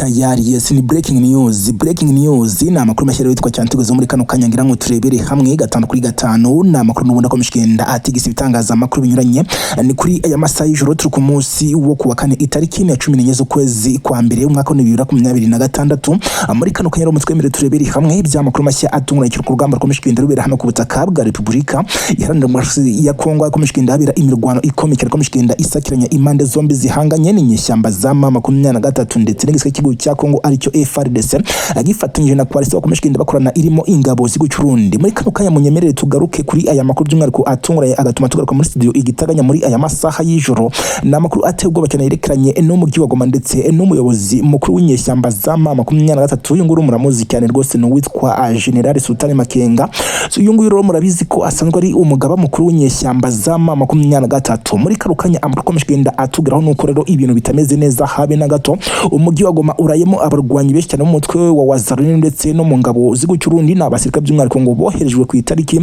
tayari. Yes, ni breaking news na amakuru mashyira witwa cyane tuguze muri kano kanyangira ngo turebere hamwe gatanu kuri gatanu na amakuru n'ubunda ko mishikenda atigisa ibitangaza amakuru binyuranye ni kuri aya masaha y'ijoro turi ku munsi wo kuwa kane itariki ya 14 z'ukwezi kwa mbere umwaka wa 2026 muri kano kanyaro mutwemere turebere hamwe ibyamakuru mashya atunguranye ku rugamba rwo mishikenda rubera hano ku butaka bwa Repubulika Iharanira Demokarasi ya Kongo ko mishikenda habera imirwano ikomeye ko mishikenda isakiranya impande zombi zihanganye n'inyeshyamba za mama 23 ndetse n'igiswe kigo cya Kongo aricyo FARDC agifatanyije na coalition bakomeshkinde bakorana irimo ingabo z'Uburundi. Muri kano kanya munyemerere tugaruke kuri aya makuru by'umwariko atunguraye agatuma tugaruka muri studio igitaganya muri aya masaha y'ijoro na makuru atebwo bakana yerekeranye no mu wa Goma ndetse n'umuyobozi mukuru w'inyeshyamba za mama 23 uyu nguru muramuzi cyane rwose no witwa General Sultan Makenga. So uyu nguru murabizi ko asanzwe ari umugaba mukuru w'inyeshyamba za mama 23. Muri karukanya amakuru komeshkinde atugiraho nuko rero ibintu bitameze neza habe na gato umujyi wa Goma urayemo abarwanyi benshi cyane mu mutwe wa Wazalendo ndetse no mu ngabo z'Uburundi n'abasirikare by'umwariko ngo boherejwe ku itariki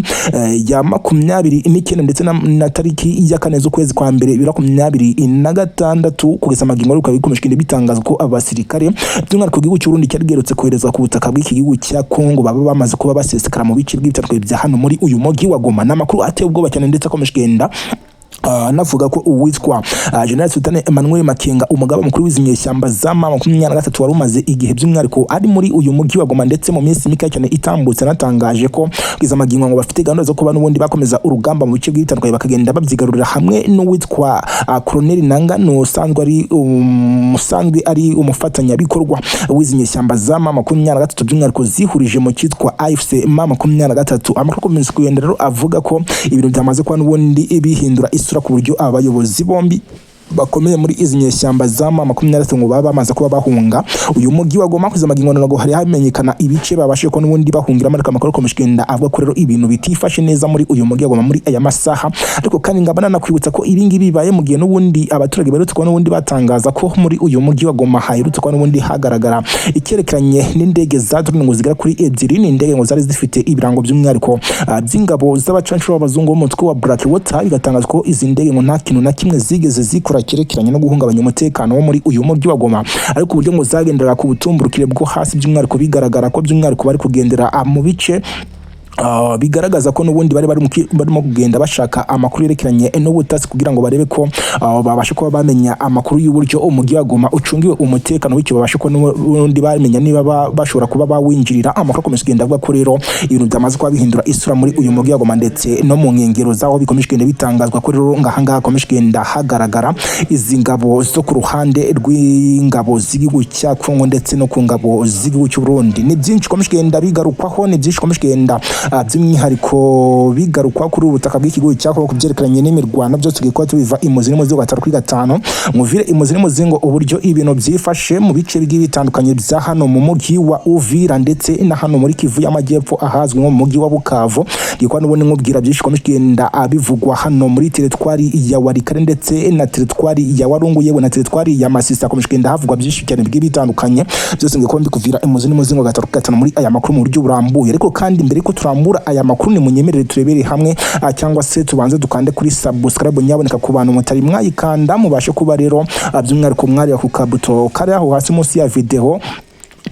ya 29 ndetse na tariki ya 4 z'ukwezi kwa mbere 2026 kugeza magingo ruka bikomeshkinde bitangaza ko abasirikare by'umwariko bw'Uburundi cyarigerutse koherezwa ku butaka bw'iki gihugu cya Kongo baba bamaze kuba basesekara mu bice bw'ibitandukanye bya hano muri uyu mujyi wa Goma n'amakuru ateye ubwoba cyane ndetse akomeshkenda navuga ko uwitwa General Sultan Makenga umugaba mukuru w'izinyeshyamba za mama 23 warumaze igihe by'umwariko ari muri uyu mujyi wa Goma ndetse mu minsi mike cyane itambutse natangaje ko kwiza magingo ngo bafite gahunda zo kuba n'ubundi bakomeza urugamba mu bice by'ibitandukanye bakagenda babyigarurira hamwe n'uwitwa Colonel Nanga no sanzwe ari umufatanya bikorwa w'izinyeshyamba za mama 23 by'umwariko zihurije mu cyitwa AFC mama 23. Amakuru komeza kugenda rero avuga ko ibintu byamaze kwa n'ubundi bihindura isura ku buryo abayobozi bombi bakomeye muri izi nyeshyamba za mama 23 ngo baba bamaze kuba bahunga uyu mujyi wa Goma kwiza magingo ngo hari hamenyekana ibice babashe ko n'ubundi bahungira muri kamakuru komishkenda avuga ko rero ibintu bitifashe neza muri uyu mujyi wa Goma muri aya masaha. Ariko kandi ngabana nakwibutsa ko ibingi bibaye mu gihe n'ubundi abaturage barutse ko n'ubundi batangaza ko muri uyu mujyi wa Goma hayirutse ko n'ubundi hagaragara icyerekeranye n'indege za drone ngo zigera kuri 2 n'indege ngo zari zifite ibirango by'umwariko by'ingabo z'abacancuro b'abazungu mu mutwe wa Blackwater bigatangaza ko izi ndege ngo nta kintu na kimwe zigeze zikora kirekeranye no guhungabanya umutekano wo muri uyu mujyi wa Goma. Ariko uburyo ngo zagendera ku butumburukire bwo hasi by'umwariko bigaragara ko by'umwariko bari kugendera mu bice bigaragaza ko n'ubundi barimo kugenda bashaka amakuru yerekeranye n'ubutasi kugira ngo barebe ko babashe kuba bamenya amakuru y'uburyo umujyi wa Goma ucungiwe umutekano w'icyo babashe ko n'ubundi bamenya niba bashobora kuba bawinjirira. Amakuru komeza kugenda avuga ko rero ibintu byamaze kuba bihindura isura muri uyu mujyi wa Goma ndetse no mu nkengero zaho bikomeje kugenda bitangazwa ko rero ngahanga komeje kugenda hagaragara izi ngabo zo ku ruhande rw'ingabo z'igihugu cya Kongo ndetse no ku ngabo z'igihugu cy'u Burundi. Ni byinshi komeje kugenda bigarukwaho, ni byinshi komeje kugenda by'umwihariko bigarukwa kuri ubutaka bw'ikigo cyako kubyerekeranye n'imirwano byose gikwa tubiva imuzi n'umuzi wa 3 muvire imuzi n'umuzi ngo uburyo ibintu byifashe mu bice by'ibitandukanye bya hano mu mujyi wa Uvira ndetse na hano muri Kivu y'Amajyepfo ahazwi nko mu mujyi wa Bukavu gikwa n'ubundi nkubwira byinshi komishkenda abivugwa hano muri teritwari ya Warikare ndetse na teritwari ya Warungu yewe na teritwari ya Masisi komishkenda havugwa byinshi cyane bw'ibitandukanye byose ngiko ndi kuvira imuzi n'umuzi ngo 3 muri aya makuru mu buryo burambuye. Ariko kandi mbere ko turambura aya makuru ni munyemerere turebere hamwe cyangwa se tubanze dukande kuri subscribe nyaboneka ku bantu mutari mwayikanda mubashe kuba rero by'umwariko mwari ku kabuto kari aho hasi munsi ya video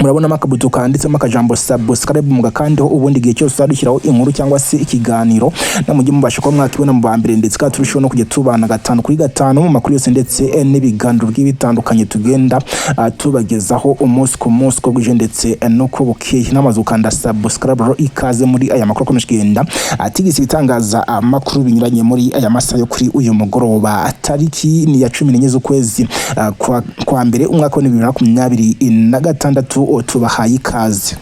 murabona makabuto kanditsemo akajambo subscribe mugakandeho ubundi gihe cyose arishyiraho inkuru cyangwa se ikiganiro namujye mubasha ko mwakibona mu bambere ndetse ka turushiho no kujya tubana gatanu kuri gatanu mu makuru yose ndetse n'ibiganiro by'ibitandukanye tugenda tubagezaho umunsi ku munsi ko bwije ndetse no ko bukeye namaze ukanda subscribe ikaze muri aya makuru komeje kugenda atigise bitangaza amakuru binyuranye muri aya masaha yo kuri uyu mugoroba tariki ni ya 14 z'ukwezi kwa mbere umwaka wa 2026 tubahaye ikaze.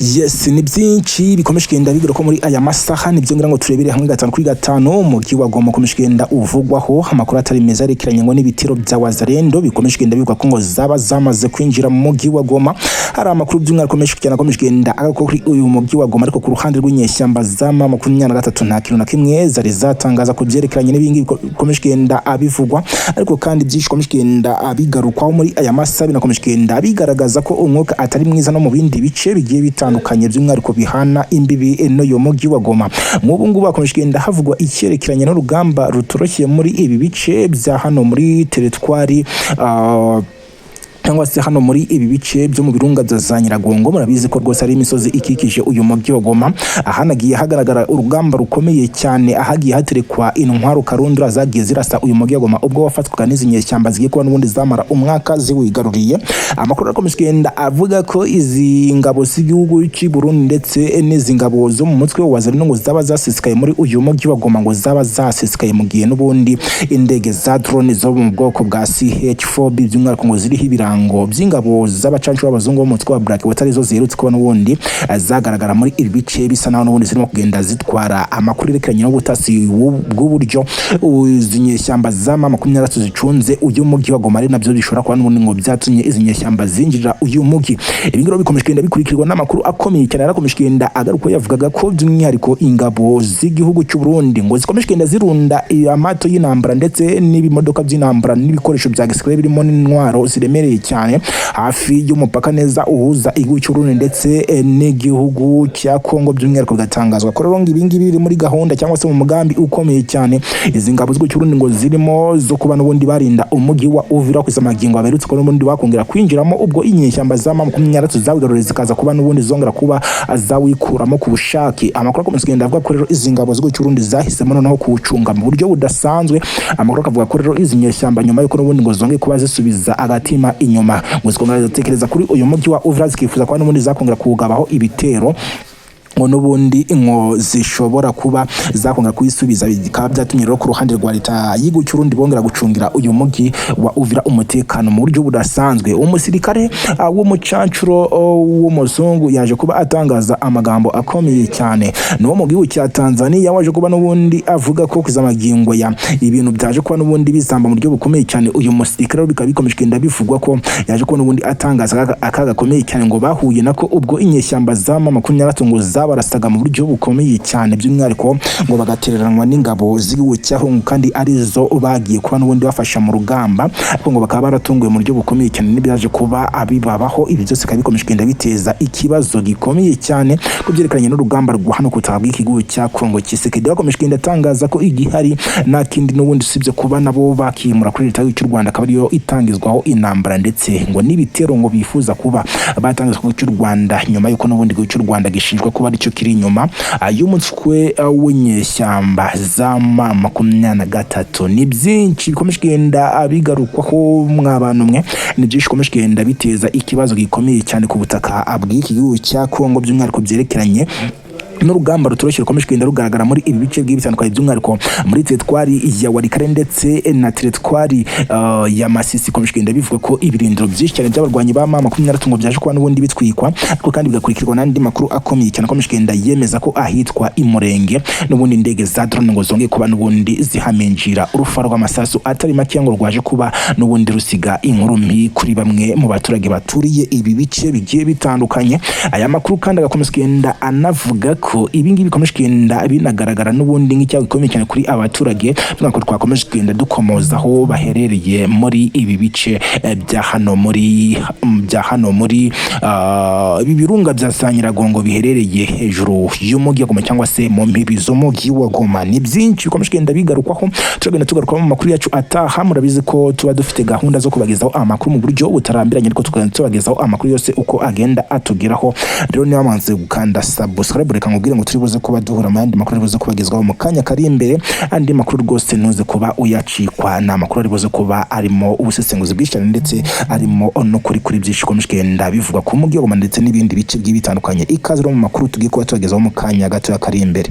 Yes, ni byinshi bikomeje kugenda bigura ko muri aya masaha nibyo ngira ngo turebere hamwe gatanu kuri gatanu umujyi wa Goma ukomeje kugenda uvugwaho amakuru atari meza yerekeranye ngo n'ibitero bya Wazalendo bikomeje kugenda bigwa ko ngo zaba zamaze kwinjira mu mujyi wa Goma. Hari amakuru by'umwariko menshi cyane akomeje kugenda agako kuri uyu mujyi wa Goma ariko ku ruhande rw'inyeshyamba za mama 23 nta kintu na kimwe zari zatangaza ku byerekeranye n'ibingi bikomeje kugenda abivugwa. Ariko kandi byinshi bikomeje kugenda abigarukwaho muri aya masaha binakomeje kugenda bigaragaza ko umwuka atari mwiza no mu bindi bice bigiye bitandukanye by'umwariko bihana imbibi no yo mujyi wa Goma. Mu bungu bakomeje kugenda havugwa icyerekeranye n'urugamba rutoroshye muri ibi bice bya hano muri teritwari cyangwa se hano muri ibi bice byo mu birunga za Nyiragongo. Murabizi ko rwose ari imisozi ikikije uyu mujyi wa Goma, ahanagiye hagaragara urugamba rukomeye cyane, ahagiye haterekwa intwaro karundura zagiye zirasa uyu mujyi wa Goma ubwo wafatwaga n'izinyeshyamba zigiye kuba n'ubundi zamara umwaka ziwigaruriye. Amakuru akomeje kugenda avuga ko izi ngabo z'igihugu cy'u Burundi ndetse n'izi ngabo zo mu mutwe wa Wazalendo ngo zaba zasesekaye muri uyu mujyi wa Goma, ngo zaba zasesekaye mu gihe n'ubundi indege za drone zo mu bwoko bwa CH4 by'umwihariko ngo ziriho ibirango by'ingabo z'abacancu b'abazungu bo mu mutwe wa Black Water zo ziherutse kuba n'ubundi zagaragara muri ibi bice bisa naho n'ubundi zirimo kugenda zitwara amakuru yerekeranye n'ubutasi bw'uburyo izinyeshyamba za M23 zicunze uyu mujyi wa Goma, ari nabyo bishobora kuba n'ubundi ngo byatumye izinyeshyamba zinjira uyu mujyi. Ibi ngiro bikomeje kugenda bikurikirwa n'amakuru akomeye cyane yarakomeje kugenda agaruka yavugaga ko by'umwihariko ingabo z'igihugu cy'u Burundi ngo zikomeje kugenda zirunda amato y'intambara ndetse n'ibimodoka by'intambara n'ibikoresho bya gisirikare birimo n'intwaro ziremereye cyane hafi y'umupaka neza uhuza igihugu cy'u Burundi ndetse n'igihugu cya Kongo. By'umwihariko bigatangazwa ko rero ibi ngibi biri muri gahunda cyangwa se mu mugambi ukomeye cyane. Izi ngabo z'igihugu cy'u Burundi ngo zirimo zo kuba n'ubundi barinda umujyi wa Uvira ku magingo aberutse ko n'ubundi bakongera kwinjiramo ubwo inyeshyamba za M23 zawigaruriye zikaza kuba n'ubundi zongera kuba azawikuramo ku bushake. Amakuru akomeza kugenda avuga ko rero izi ngabo z'igihugu cy'u Burundi zahisemo noneho kuwucunga mu buryo budasanzwe. Amakuru akavuga ko rero izi nyeshyamba nyuma y'uko n'ubundi ngo zongeye kuba zisubiza agatima inyuma, ngo zikongera zitekereza kuri uyu mujyi wa Uvira zikifuza kuba n'ubundi zakongera kuwugabaho ibitero ngo n'ubundi ngo zishobora kuba zakongera kuyisubiza. Bikaba byatumye rero ku ruhande rwa leta y'igihugu cy'u Burundi bongera gucungira uyu mujyi wa Uvira umutekano mu buryo budasanzwe. Umusirikare w'umucancuro w'umuzungu yaje kuba atangaza amagambo akomeye cyane. N'uwo mu gihugu cya Tanzania waje kuba n'ubundi avuga ko kuzamagingo ya ibintu byaje kuba n'ubundi bizamba mu buryo bukomeye cyane. Uyu musirikare bikaba bikomeje kugenda bivugwa ko yaje kuba n'ubundi atangaza akaga gakomeye cyane ngo bahuye nako ubwo inyeshyamba za M23 ngo barasaga mu buryo bukomeye cyane, by'umwihariko ngo bagatereranwa n'ingabo z'igihugu cyaho kandi arizo bagiye kuba n'ubundi bafasha mu rugamba, ariko ngo bakaba baratunguye mu buryo bukomeye cyane n'ibyaje kuba abibabaho. Ibi byose kandi bikomeje kugenda biteza ikibazo gikomeye cyane ku byerekeranye n'urugamba rwa hano kutabwa igihugu cya Kongo. Kisekedi bakomeje kugenda atangaza ko igihari nta kindi n'ubundi usibye kuba nabo bakimura kuri leta y'u Rwanda, akaba ariyo itangizwaho intambara ndetse ngo n'ibitero ngo bifuza kuba batangizwa ku cy'u Rwanda nyuma y'uko n'ubundi igihugu cy'u Rwanda gishinjwa kuba cyo kiri inyuma y'umutwe w'inyeshyamba za M23. Ni byinshi bikomeje kugenda bigarukwaho mw'abantu mwe, ni byinshi bikomeje kugenda biteza ikibazo gikomeye cyane ku butaka bw'iki gihugu cya Kongo, by'umwihariko byerekeranye n'urugamba rutoroshye rukomeje kugenda rugaragara muri ibi bice bitandukanye, by'umwihariko muri teritwari ya Warikare ndetse na teritwari ya Masisi. Ikomeje kugenda bivuga ko ibirindiro byinshi cyane by'abarwanyi ba M23 ngo byaje kuba n'ubundi bitwikwa, ariko kandi bigakurikirwa n'andi makuru akomeye cyane akomeje kugenda yemeza ko ahitwa Imurenge n'ubundi indege za drone ngo zongeye kuba n'ubundi zihaminjira urufa rw'amasasu atari make ngo rwaje kuba n'ubundi rusiga inkuru mbi kuri bamwe mu baturage baturiye ibi bice bigiye bitandukanye. Aya makuru kandi agakomeza kugenda anavuga ko ibi ngibi bikomeje kugenda binagaragara n'ubundi nk'icyago gikomeye cyane kuri abaturage, twako twakomeje kugenda dukomozaho baherereye muri ibi bice bya hano muri ibi birunga bya Nyiragongo biherereye hejuru y'umujyi wa Goma cyangwa se mu mbibi z'umujyi wa Goma. Ni byinshi bikomeje kugenda bigarukwaho, turagenda tugaruka mu makuru yacu ataha. Murabizi ko tuba dufite gahunda zo kubagezaho amakuru mu buryo butarambiranye, ariko tukagenda tubagezaho amakuru yose uko agenda atugeraho. Rero niba manze gukanda subscribe, reka nkubwire ngo turi buze kuba duhura mu yandi makuru ari buze kubagezwaho mu kanya kari imbere. Andi makuru rwose ntuze kuba uyacikwa, na makuru ari buze kuba arimo ubusesenguzi bwinshi cyane ndetse arimo no kuri byinshi bikomeje kugenda bivuga ku mujyi wa Goma ndetse n'ibindi bice bitandukanye. Ikaze mu makuru tugiye kuba tubagezaho mu kanya gato kari imbere.